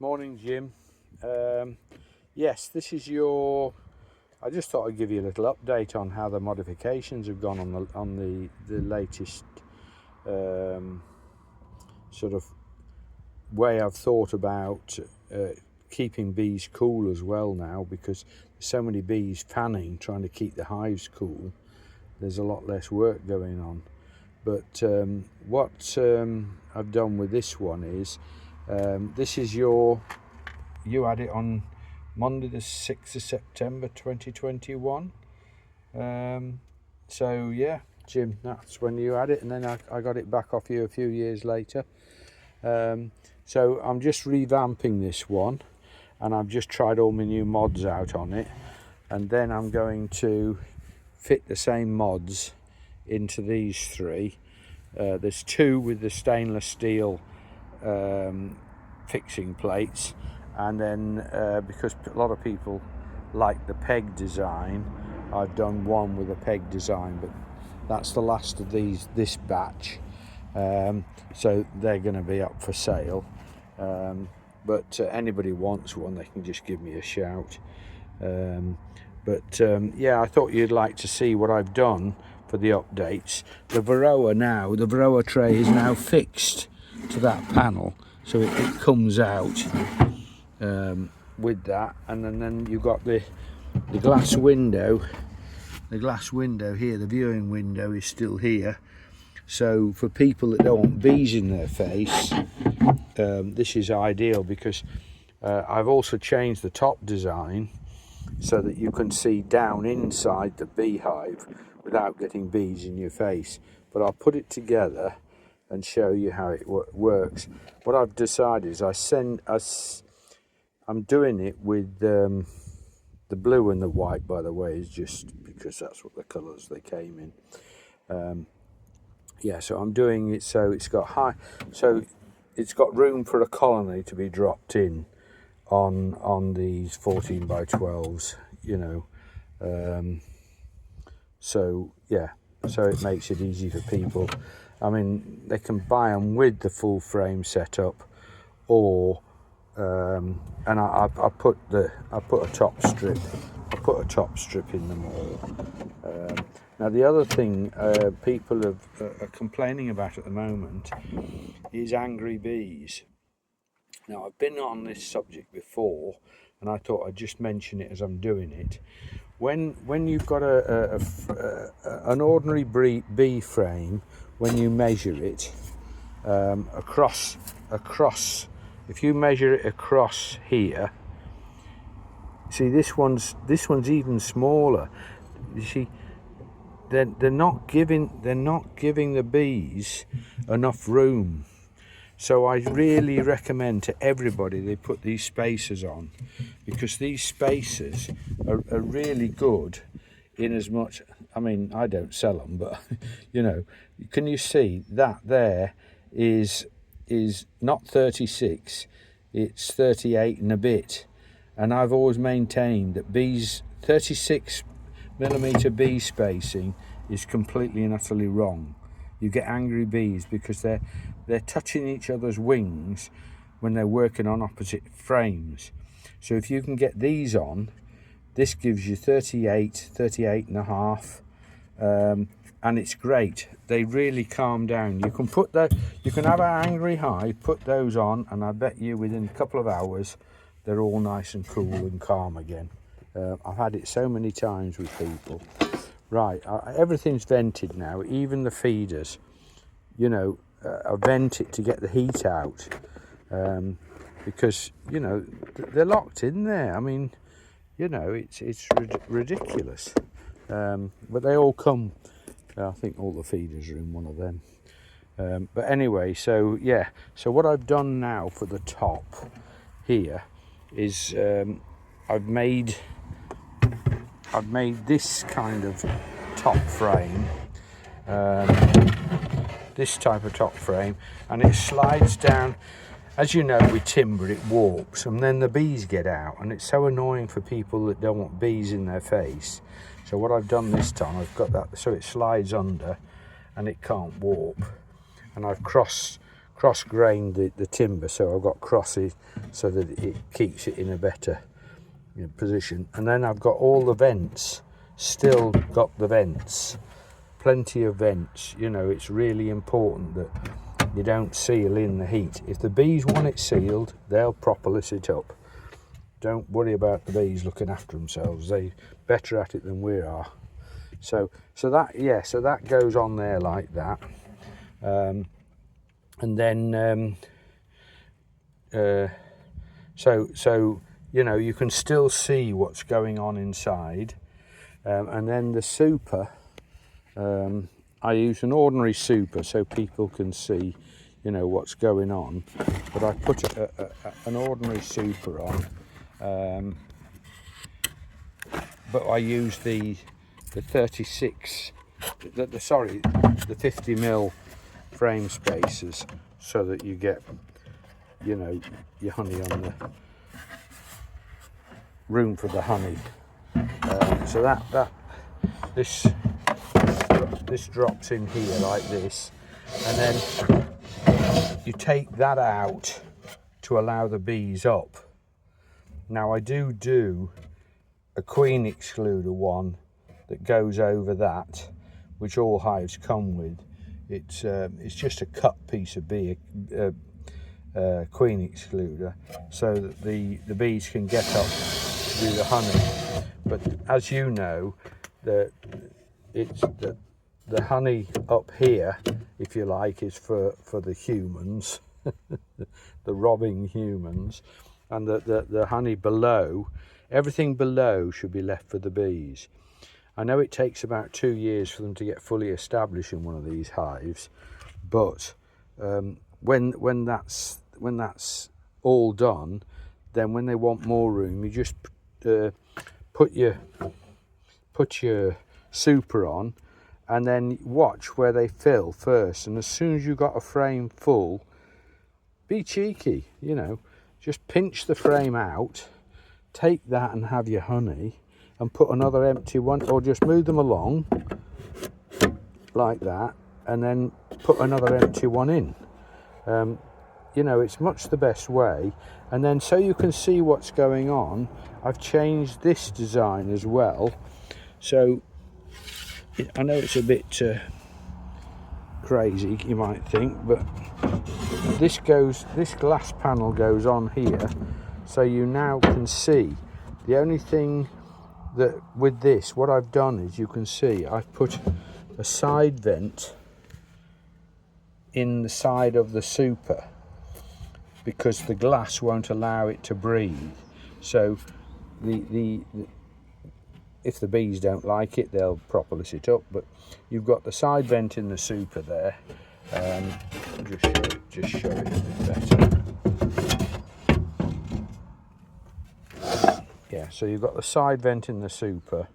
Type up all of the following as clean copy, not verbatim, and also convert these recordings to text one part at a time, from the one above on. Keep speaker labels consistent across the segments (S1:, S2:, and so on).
S1: Morning, Jim. Yes, this is your. I just thought I'd give you a little update on how the modifications have gone on the latest sort of way I've thought about keeping bees cool as well now, because there's so many bees fanning trying to keep the hives cool. There's a lot less work going on. But what I've done with this one is. This is you had it on Monday the 6th of September 2021. So yeah, Jim, that's when you had it, and then I got it back off you a few years later. So I'm just revamping this one, and I've just tried all my new mods out on it, and then I'm going to fit the same mods into these three. There's two with the stainless steel fixing plates, and then because a lot of people like the peg design, I've done one with a peg design, but that's the last of this batch, so they're going to be up for sale, but anybody wants one, they can just give me a shout. Yeah, I thought you'd like to see what I've done for the updates. The Varroa tray is now fixed to that panel, so it comes out with that, and then you've got the glass window. The glass window here, the viewing window, is still here. So for people that don't want bees in their face, this is ideal, because I've also changed the top design so that you can see down inside the beehive without getting bees in your face. But I'll put it together and show you how it works. What I've decided is I'm doing it with the blue and the white, by the way, is just because that's what the colours they came in. Yeah, so I'm doing it so it's got room for a colony to be dropped in on these 14 by 12s, you know. So yeah, so it makes it easy for people. I mean, they can buy them with the full frame setup, or and I put a top strip in them all. Now the other thing people are complaining about at the moment is angry bees. Now I've been on this subject before, and I thought I'd just mention it as I'm doing it. When you've got an ordinary bee frame, when you measure it across, if you measure it across here, see this one's even smaller. You see, they're not giving the bees enough room. So I really recommend to everybody they put these spacers on, because these spacers are really good, in as much, I mean, I don't sell them, but you know, can you see that there is not 36, it's 38 and a bit. And I've always maintained that 36mm bee spacing is completely and utterly wrong. You get angry bees because they're touching each other's wings when they're working on opposite frames. So if you can get these on, this gives you 38 and a half, and it's great. They really calm down. You can have an angry hive, put those on, and I bet you within a couple of hours they're all nice and cool and calm again. I've had it so many times with people. Right, everything's vented now, even the feeders, you know, I vent it to get the heat out, because, you know, they're locked in there. I mean, you know, it's ridiculous, but they all come. I think all the feeders are in one of them. But anyway, so yeah, so what I've done now for the top here is I've made this kind of top frame, this type of top frame, and it slides down. As you know, with timber it warps, and then the bees get out, and it's so annoying for people that don't want bees in their face. So what I've done this time, I've got that so it slides under and it can't warp, and I've cross cross-grained the timber, so I've got crosses so that it keeps it in a better position. And then I've got all the vents, still got the vents, plenty of vents. You know, it's really important that you don't seal in the heat. If the bees want it sealed, they'll propolis it up. Don't worry about the bees looking after themselves. They're better at it than we are. So that goes on there like that. And then so you know, you can still see what's going on inside. And then the super, I use an ordinary super so people can see, you know, what's going on. But I put an ordinary super on. But I use the 36, the 50 mil frame spacers, so that you get, you know, your honey on the room for the honey. So this drops in here like this, and then you take that out to allow the bees up. Now I do a queen excluder one that goes over that, which all hives come with. It's just a cut piece of queen excluder, so that the bees can get up to do the honey. But as you know, the honey up here, if you like, is for the humans, the robbing humans, and the honey below, everything below should be left for the bees. I know it takes about 2 years for them to get fully established in one of these hives, but when that's all done, then when they want more room, you just put your super on, and then watch where they fill first. And as soon as you've got a frame full, be cheeky, you know, just pinch the frame out, take that and have your honey, and put another empty one, or just move them along like that, and then put another empty one in. You know, it's much the best way. And then, so you can see what's going on, I've changed this design as well. So I know it's a bit crazy, you might think, but this glass panel goes on here, so you now can see. The only thing that with this, what I've done is, you can see I've put a side vent in the side of the super, because the glass won't allow it to breathe. So if the bees don't like it, they'll propolis it up. But you've got the side vent in the super there. Just show it a bit better. Yeah, so you've got the side vent in the super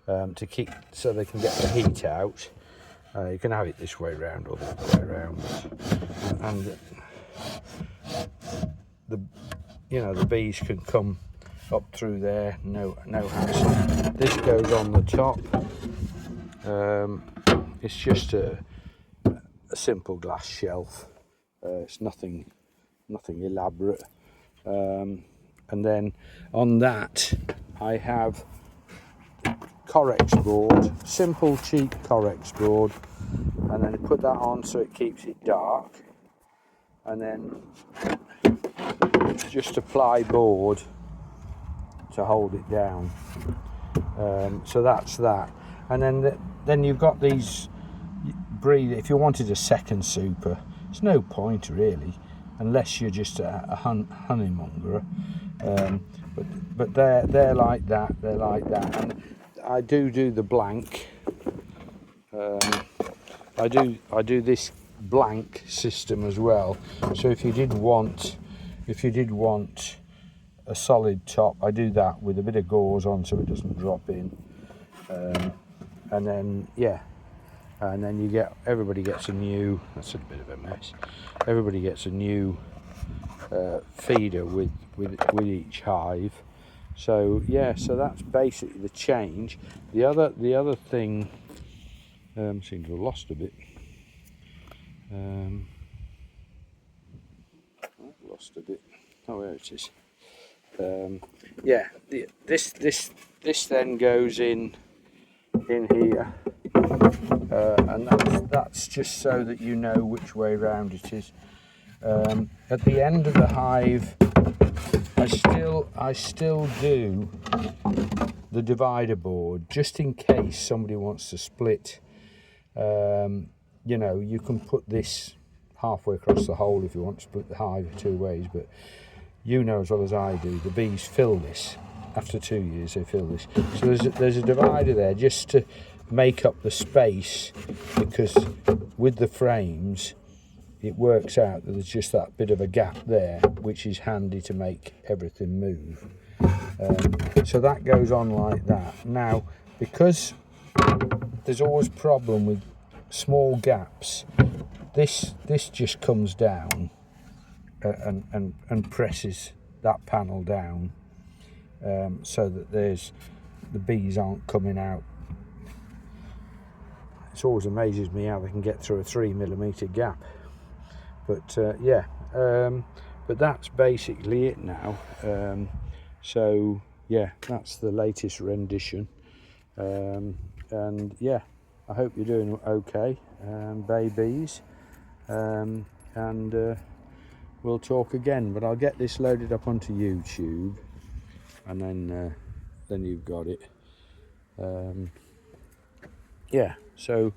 S1: to keep, so they can get the heat out. You can have it this way round or the other way around, and the bees can come up through there, no hassle. This goes on the top. It's just a simple glass shelf. It's nothing elaborate. And then on that I have Corex board, simple cheap Corex board, and then put that on so it keeps it dark, and then just apply board to hold it down. So that's that. And then you've got these breathe. If you wanted a second super, it's no point really, unless you're just a honeymonger. But they're like that. They're like that. And I do the blank. I do this blank system as well. So if you did want a solid top, I do that with a bit of gauze on so it doesn't drop in. And then and then everybody gets a new. That's a bit of a mess. Everybody gets a new feeder with each hive. So so that's basically the change. The other thing, seem to have lost a bit. lost a bit. Oh, there it is. Yeah, this then goes in here, and that's just so that you know which way round it is. At the end of the hive, I still do the divider board just in case somebody wants to split. You know, you can put this halfway across the hole if you want to split the hive 2 ways, but you know as well as I do, the bees fill this. After 2 years they fill this. So there's a divider there just to make up the space, because with the frames it works out that there's just that bit of a gap there, which is handy to make everything move. So that goes on like that. Now, because there's always a problem with small gaps, this just comes down and presses that panel down, so that the bees aren't coming out. It always amazes me how they can get through a 3mm gap. But yeah, but that's basically it now. So yeah, that's the latest rendition, and yeah, I hope you're doing okay, babies, and we'll talk again. But I'll get this loaded up onto YouTube, and then you've got it. Yeah, so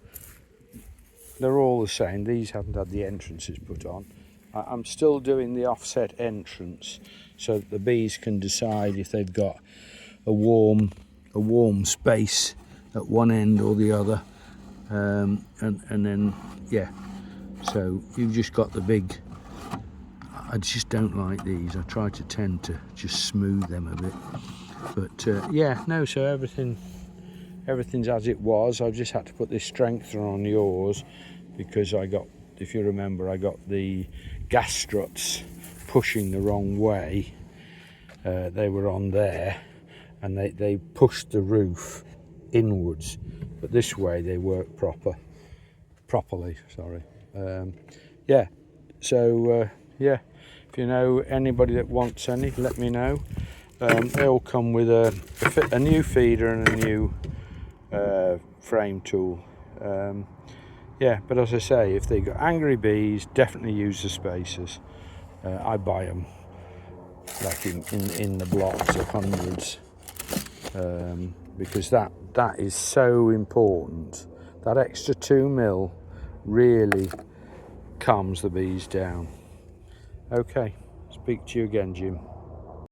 S1: they're all the same. These haven't had the entrances put on. I'm still doing the offset entrance so that the bees can decide if they've got a warm space at one end or the other, and then yeah, so you've just got the big. I just don't like these. I try to tend to just smooth them a bit, but yeah, no, so everything's as it was. I've just had to put this strengthener on yours because I got, if you remember, I got the gas struts pushing the wrong way. They were on there and they pushed the roof inwards, but this way they work properly, sorry. Yeah, so yeah, if you know anybody that wants any, let me know. They all come with a new feeder and a new frame tool. Yeah, but as I say, if they got angry bees, definitely use the spacers. I buy them like in the blocks of hundreds, because that is so important. That extra 2mm really calms the bees down. Okay, speak to you again, Jim.